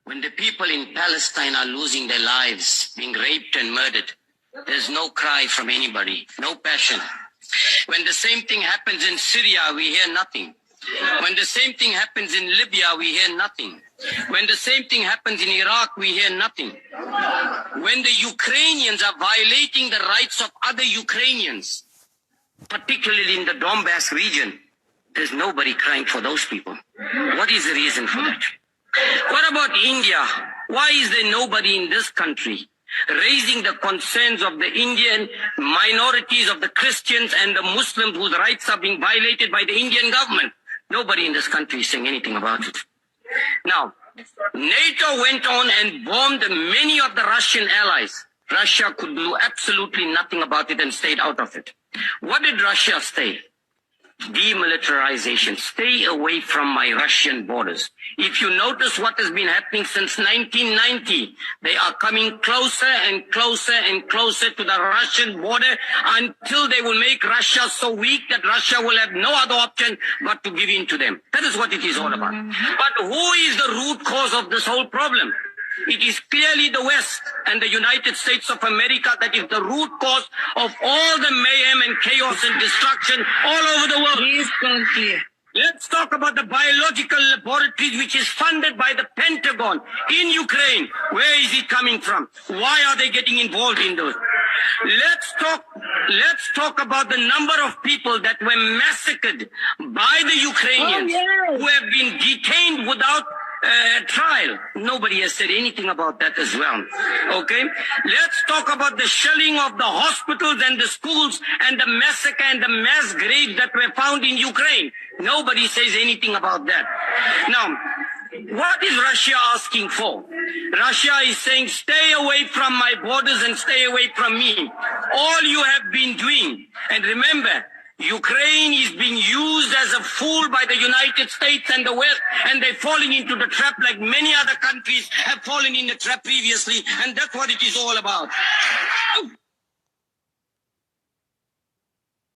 When the people in Palestine are losing their lives, being raped and murdered, there's no cry from anybody, no passion. When the same thing happens in Syria, we hear nothing. When the same thing happens in Libya, we hear nothing. When the same thing happens in Iraq, we hear nothing. When the Ukrainians are violating the rights of other Ukrainians, particularly in the Donbass region, there's nobody crying for those people. What is the reason for that? What about India? Why is there nobody in this country raising the concerns of the Indian minorities, of the Christians and the Muslims whose rights are being violated by the Indian government? Nobody in this country is saying anything about it. Now, NATO went on and bombed many of the Russian allies. Russia could do absolutely nothing about it and stayed out of it. What did Russia say? Demilitarization. Stay away from my Russian borders. If you notice what has been happening since 1990, they are coming closer and closer and closer to the Russian border until they will make Russia so weak that Russia will have no other option but to give in to them. That is what it is all about. But who is the root cause of this whole problem? It is clearly the West and the United States of America that is the root cause of all the mayhem and chaos and destruction all over the world. Please come clear. Let's talk about the biological laboratories which is funded by the Pentagon in Ukraine. Where is it coming from? Why are they getting involved in those? Let's talk about the number of people that were massacred by the Ukrainians who have been detained without trial. Nobody has said anything about that as well. Okay? Let's talk about the shelling of the hospitals and the schools and the massacre and the mass graves that were found in Ukraine. Nobody says anything about that. Now, what is Russia asking for? Russia is saying, stay away from my borders and stay away from me. All you have been doing, and remember, Ukraine is being used as a fool by the United States and the West, and they're falling into the trap like many other countries have fallen in the trap previously, and that's what it is all about.